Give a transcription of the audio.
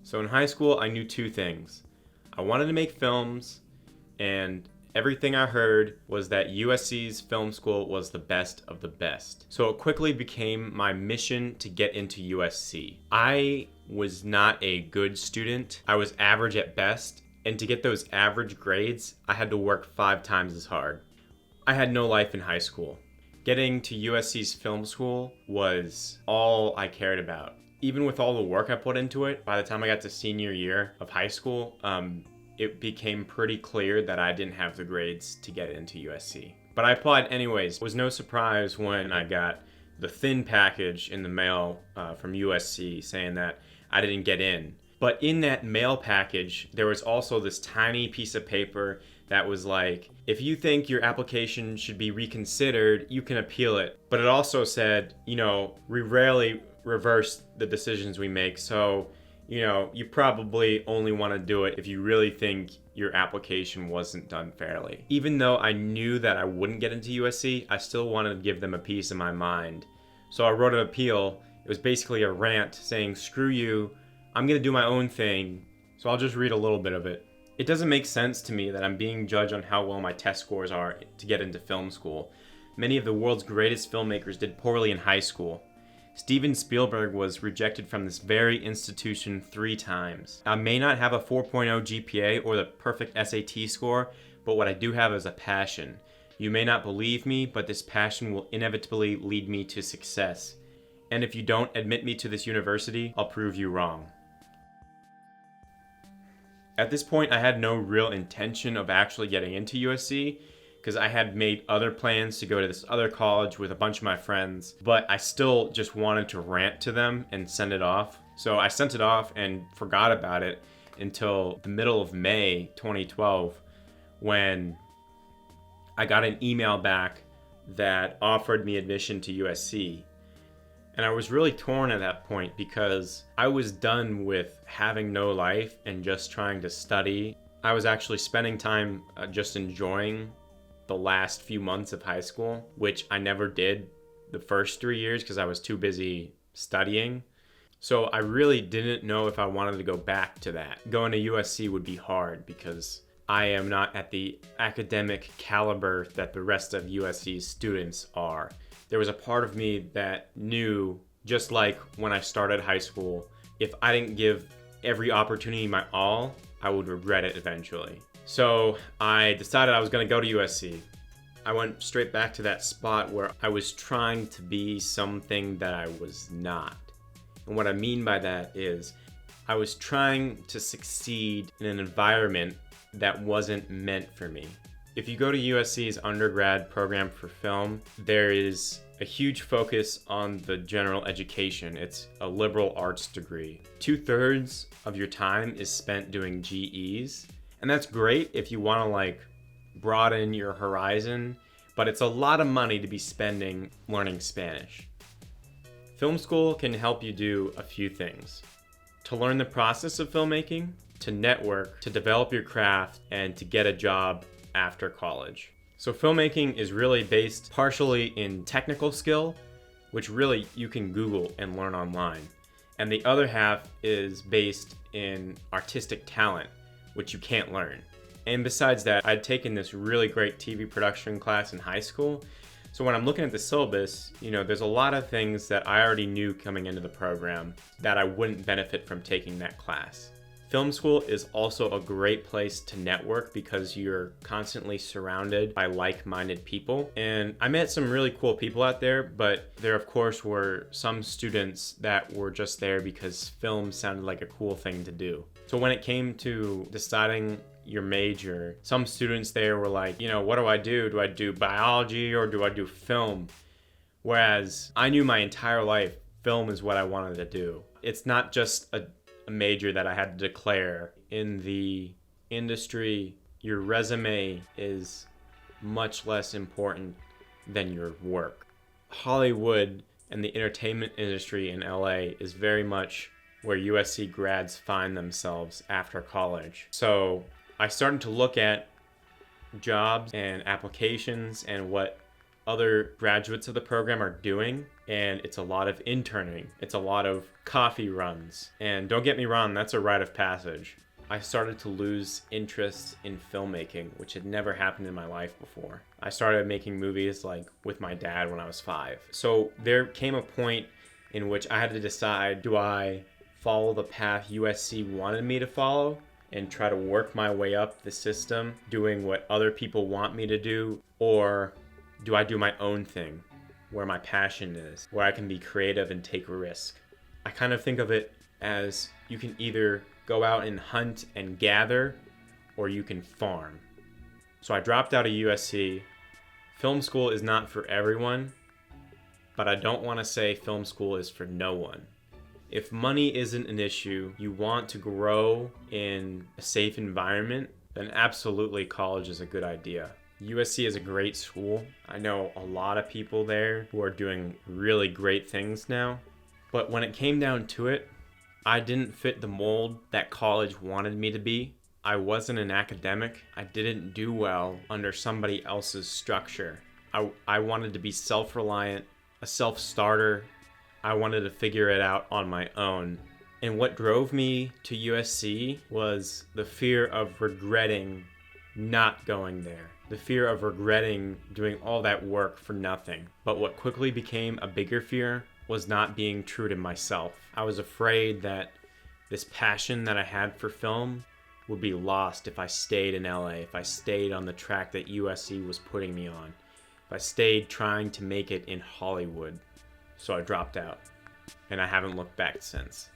So in high school, I knew two things. I wanted to make films, and everything I heard was that USC's film school was the best of the best. So it quickly became my mission to get into USC. I was not a good student. I was average at best, and to get those average grades, I had to work 5 times as hard. I had no life in high school. Getting to USC's film school was all I cared about. Even with all the work I put into it, by the time I got to senior year of high school, it became pretty clear that I didn't have the grades to get into USC. But I applied anyways. It was no surprise when I got the thin package in the mail from USC saying that I didn't get in. But in that mail package, there was also this tiny piece of paper that was like, if you think your application should be reconsidered, you can appeal it. But it also said, we rarely reverse the decisions we make, so you probably only want to do it if you really think your application wasn't done fairly. Even though I knew that I wouldn't get into USC, I still wanted to give them a piece of my mind. So I wrote an appeal. It was basically a rant saying, screw you, I'm going to do my own thing. So I'll just read a little bit of it. It doesn't make sense to me that I'm being judged on how well my test scores are to get into film school. Many of the world's greatest filmmakers did poorly in high school. Steven Spielberg was rejected from this very institution 3 times. I may not have a 4.0 GPA or the perfect SAT score, but what I do have is a passion. You may not believe me, but this passion will inevitably lead me to success. And if you don't admit me to this university, I'll prove you wrong. At this point, I had no real intention of actually getting into USC, because I had made other plans to go to this other college with a bunch of my friends, but I still just wanted to rant to them and send it off. So I sent it off and forgot about it until the middle of May 2012, when I got an email back that offered me admission to USC. And I was really torn at that point because I was done with having no life and just trying to study. I was actually spending time just enjoying the last few months of high school, which I never did the first 3 years because I was too busy studying. So I really didn't know if I wanted to go back to that. Going to USC would be hard because I am not at the academic caliber that the rest of USC's students are. There was a part of me that knew, just like when I started high school, if I didn't give every opportunity my all, I would regret it eventually. So I decided I was going to go to USC. I went straight back to that spot where I was trying to be something that I was not. And what I mean by that is I was trying to succeed in an environment that wasn't meant for me. If you go to USC's undergrad program for film, there is a huge focus on the general education. It's a liberal arts degree. 2/3 of your time is spent doing GEs. And that's great if you want to broaden your horizon, but it's a lot of money to be spending learning Spanish. Film school can help you do a few things. To learn the process of filmmaking, to network, to develop your craft, and to get a job after college. So filmmaking is really based partially in technical skill, which really you can Google and learn online. And the other half is based in artistic talent, which you can't learn. And besides that, I'd taken this really great TV production class in high school. So when I'm looking at the syllabus, there's a lot of things that I already knew coming into the program that I wouldn't benefit from taking that class. Film school is also a great place to network because you're constantly surrounded by like-minded people. And I met some really cool people out there, but there of course were some students that were just there because film sounded like a cool thing to do. So when it came to deciding your major, some students there were like, what do I do? Do I do biology or do I do film? Whereas I knew my entire life, film is what I wanted to do. It's not just a major that I had to declare. In the industry, your resume is much less important than your work. Hollywood and the entertainment industry in LA is very much where USC grads find themselves after college. So I started to look at jobs and applications and what other graduates of the program are doing. and it's a lot of interning. It's a lot of coffee runs. And don't get me wrong, that's a rite of passage. I started to lose interest in filmmaking, which had never happened in my life before. I started making movies like with my dad when I was 5. So there came a point in which I had to decide, do I follow the path USC wanted me to follow and try to work my way up the system, doing what other people want me to do, or do I do my own thing, where my passion is, where I can be creative and take a risk? I kind of think of it as you can either go out and hunt and gather, or you can farm. So I dropped out of USC. Film school is not for everyone, but I don't want to say film school is for no one. If money isn't an issue, you want to grow in a safe environment, then absolutely college is a good idea. USC is a great school. I know a lot of people there who are doing really great things now. But when it came down to it, I didn't fit the mold that college wanted me to be. I wasn't an academic. I didn't do well under somebody else's structure. I wanted to be self-reliant, a self-starter. I wanted to figure it out on my own. And what drove me to USC was the fear of regretting not going there. The fear of regretting doing all that work for nothing. But what quickly became a bigger fear was not being true to myself. I was afraid that this passion that I had for film would be lost if I stayed in LA, if I stayed on the track that USC was putting me on, if I stayed trying to make it in Hollywood. So I dropped out, and I haven't looked back since.